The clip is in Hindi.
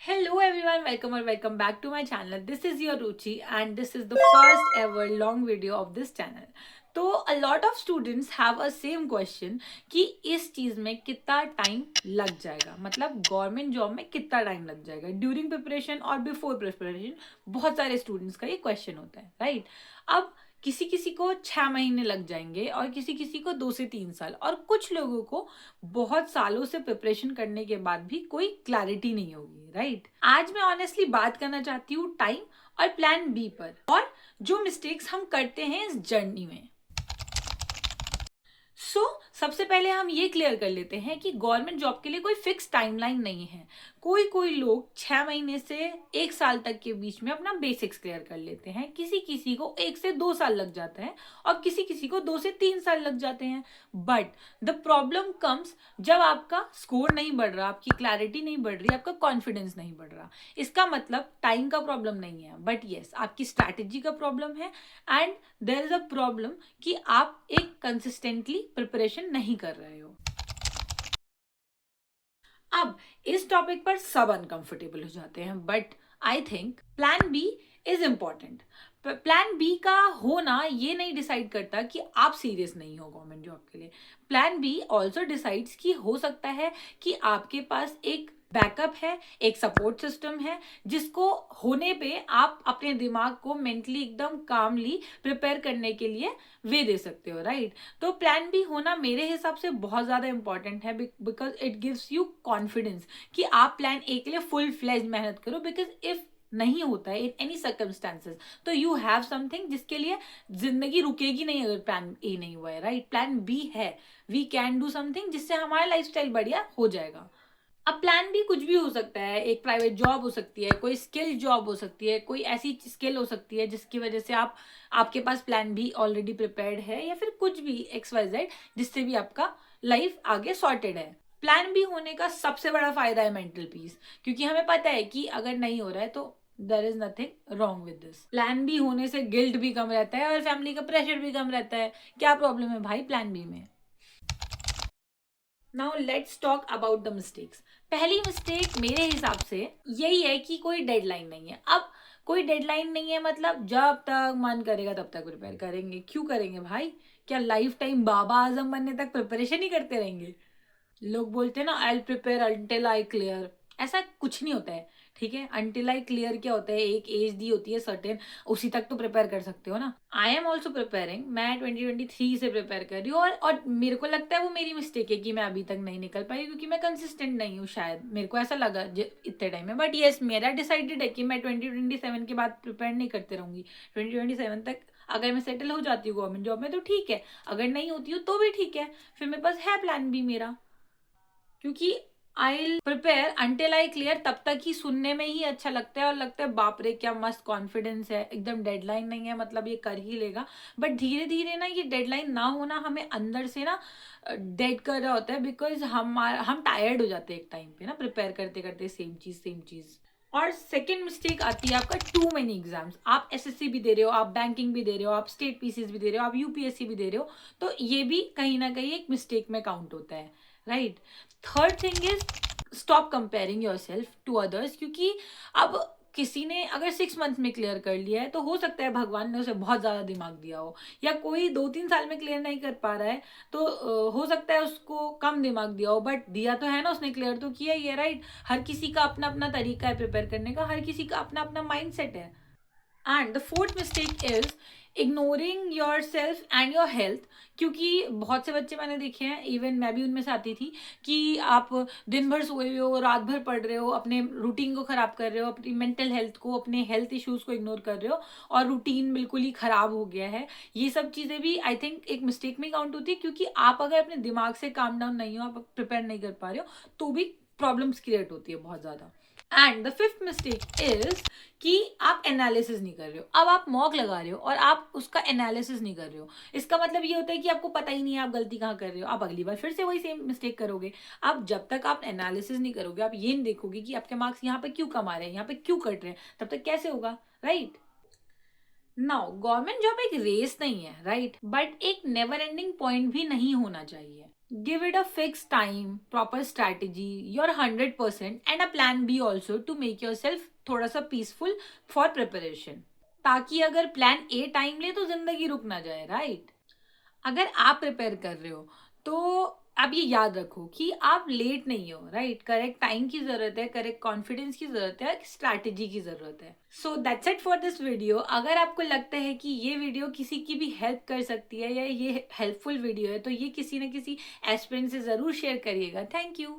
Hello everyone, welcome back to my channel. This is your Ruchi and this is the first ever long video of this channel. तो a lot of students have a same question कि इस चीज़ में कितना टाइम लग जाएगा, मतलब गवर्नमेंट जॉब में कितना टाइम लग जाएगा ड्यूरिंग प्रिपरेशन और बिफोर प्रिपरेशन. बहुत सारे स्टूडेंट्स का ये क्वेश्चन होता है, राइट? अब किसी किसी को 6 महीने लग जाएंगे और किसी किसी को 2 से 3 साल, और कुछ लोगों को बहुत सालों से प्रिपरेशन करने के बाद भी कोई क्लैरिटी नहीं होगी, राइट? आज मैं ऑनेस्टली बात करना चाहती हूँ टाइम और प्लान बी पर, और जो मिस्टेक्स हम करते हैं इस जर्नी में. सबसे पहले हम ये क्लियर कर लेते हैं कि गवर्नमेंट जॉब के लिए कोई फिक्स टाइमलाइन नहीं है. कोई लोग 6 महीने से 1 साल तक के बीच में अपना बेसिक्स क्लियर कर लेते हैं, किसी किसी को 1 से 2 साल लग जाता है और किसी किसी को 2 से 3 साल लग जाते हैं. बट द प्रॉब्लम कम्स जब आपका स्कोर नहीं बढ़ रहा, आपकी क्लैरिटी नहीं बढ़ रही, आपका कॉन्फिडेंस नहीं बढ़ रहा. इसका मतलब टाइम का प्रॉब्लम नहीं है, बट येस आपकी स्ट्रैटेजी का प्रॉब्लम है. And there is a problem कि आप एक कंसिस्टेंटली प्रिपरेशन नहीं कर रहे हो. अब इस टॉपिक पर सब अनकंफर्टेबल हो जाते हैं, but I think plan B is important. Plan B का होना ये नहीं डिसाइड करता कि आप सीरियस नहीं हो गवर्नमेंट जॉब के लिए. प्लान बी ऑल्सो डिसाइड्स कि हो सकता है कि आपके पास एक बैकअप है, एक सपोर्ट सिस्टम है, जिसको होने पे आप अपने दिमाग को मेंटली एकदम कामली प्रिपेयर करने के लिए वे दे सकते हो, राइट? तो प्लान बी होना मेरे हिसाब से बहुत ज़्यादा इंपॉर्टेंट है, because it gives you confidence कि आप प्लान ए के लिए फुल फ्लेज मेहनत करो. बिकॉज इफ नहीं होता है इन एनी सर्कमस्टांसेस तो यू हैव समथिंग जिसके लिए जिंदगी रुकेगी नहीं अगर प्लान ए नहीं हुआ है, राइट? प्लान बी है, वी कैन डू समथिंग जिससे हमारा लाइफस्टाइल बढ़िया हो जाएगा. अब प्लान भी कुछ भी हो सकता है, एक प्राइवेट जॉब हो सकती है, कोई स्किल जॉब हो सकती है, कोई ऐसी स्किल हो सकती है जिसकी वजह से आपके पास प्लान भी ऑलरेडी प्रिपेयर्ड है, या फिर कुछ भी XYZ जिससे भी आपका लाइफ आगे सॉर्टेड है. प्लान बी होने का सबसे बड़ा फायदा है मेंटल पीस, क्योंकि हमें पता है कि अगर नहीं हो रहा है तो there is nothing wrong with this. Plan B होने से गिल्ट भी कम रहता है और फैमिली का प्रेशर भी कम रहता है. क्या प्रॉब्लम है भाई प्लान बी में? Now let's talk about the mistakes. पहली मिस्टेक मेरे हिसाब से यही है कि कोई डेडलाइन नहीं है. अब कोई डेडलाइन नहीं है मतलब जब तक मन करेगा तब तक प्रिपेयर करेंगे. क्यों करेंगे भाई? क्या लाइफ टाइम बाबा आजम बनने तक प्रिपरेशन ही करते रहेंगे? लोग बोलते हैं ना, I prepare until I clear. ऐसा कुछ नहीं होता है, ठीक है? अंटिल आई क्लियर क्या होता है? एक एज दी होती है सर्टेन, उसी तक तो प्रिपेयर कर सकते हो ना. I am also preparing. मैं 2023 से प्रिपेयर कर रही हूँ, और मेरे को लगता है वो मेरी मिस्टेक है कि मैं अभी तक नहीं निकल पाई, क्योंकि मैं कंसिस्टेंट नहीं हूँ. शायद मेरे को ऐसा लगा इतने टाइम में. बट येस, मेरा डिसाइडेड है कि मैं 2027 के बाद प्रिपेयर नहीं करते रहूंगी. 2027 तक अगर मैं सेटल हो जाती हूँ गवर्नमेंट जॉब में तो ठीक है, अगर नहीं होती हूँ तो भी ठीक है. फिर मेरे पास है प्लान बी मेरा, क्योंकि I prepare until I clear तब तक ही सुनने में ही अच्छा लगता है, और लगता है बाप रे क्या मस्त कॉन्फिडेंस है, एकदम डेडलाइन नहीं है मतलब ये कर ही लेगा. बट धीरे धीरे ना ये डेडलाइन ना होना हमें अंदर से ना डेड कर रहा होता है, बिकॉज हम टायर्ड हो जाते हैं एक टाइम पे ना प्रिपेयर करते करते सेम चीज. और सेकेंड मिस्टेक आती है आपका टू मेनी एग्जाम्स. आप SSC भी दे रहे हो, आप बैंकिंग भी दे रहे हो, आप स्टेट पीसीज भी दे रहे हो, आप UPSC भी दे रहे हो, तो ये भी कहीं ना कहीं एक मिस्टेक में काउंट होता है, right? Third thing is stop comparing yourself to others. क्योंकि अब किसी ने अगर 6 मंथ में क्लियर कर लिया है तो हो सकता है भगवान ने उसे बहुत ज़्यादा दिमाग दिया हो, या कोई 2-3 साल में क्लियर नहीं कर पा रहा है तो हो सकता है उसको कम दिमाग दिया हो, बट दिया तो है ना उसने, क्लियर तो किया ही है, राइट? हर किसी का अपना अपना तरीका है प्रिपेयर करने का, हर किसी का अपना अपना माइंड सेट है. And the fourth mistake is ignoring your self and your health. क्योंकि बहुत से बच्चे मैंने देखे हैं, इवन मैं भी उनमें से आती थी, कि आप दिन भर सोए हुए हो, रात भर पढ़ रहे हो, अपने रूटीन को खराब कर रहे हो, अपनी मेंटल हेल्थ को, अपने हेल्थ इश्यूज को इग्नोर कर रहे हो, और रूटीन बिल्कुल ही खराब हो गया है. ये सब चीज़ें भी आई थिंक एक मिस्टेक में काउंट होती है, क्योंकि आप अगर अपने दिमाग से काम डाउन नहीं हो, आप प्रिपेयर नहीं कर पा रहे हो, तो भी प्रॉब्लम्स क्रिएट होती है बहुत ज़्यादा. And the fifth mistake is कि आप एनालिसिस नहीं कर रहे हो. अब आप मॉक लगा रहे हो और आप उसका एनालिसिस नहीं कर रहे हो. इसका मतलब ये होता है कि आपको पता ही नहीं है आप गलती कहाँ कर रहे हो, आप अगली बार फिर से वही सेम मिस्टेक करोगे. आप जब तक आप एनालिसिस नहीं करोगे, आप ये नहीं देखोगे कि आपके मार्क्स यहाँ पे क्यों कम आ रहे हैं, यहाँ पे क्यों कट रहे हैं, तब तक कैसे होगा, राइट? नाउ गवर्नमेंट जॉब एक रेस नहीं है, राइट, बट एक नेवर एंडिंग पॉइंट भी नहीं होना चाहिए. Give it a fix time, proper strategy, your 100% and a plan B also to make yourself थोड़ा सा पीसफुल फॉर प्रिपरेशन. ताकि अगर प्लान ए टाइम ले तो जिंदगी रुक ना जाए, राइट. अगर आप प्रिपेयर कर रहे हो तो आप ये याद रखो कि आप लेट नहीं हो, राइट. करेक्ट टाइम की जरूरत है, करेक्ट कॉन्फिडेंस की जरूरत है, स्ट्रैटेजी की जरूरत है. So that's it for this video. अगर आपको लगता है कि ये वीडियो किसी की भी हेल्प कर सकती है या ये हेल्पफुल वीडियो है तो ये किसी न किसी एस्पिरेंट से जरूर शेयर करिएगा. Thank you.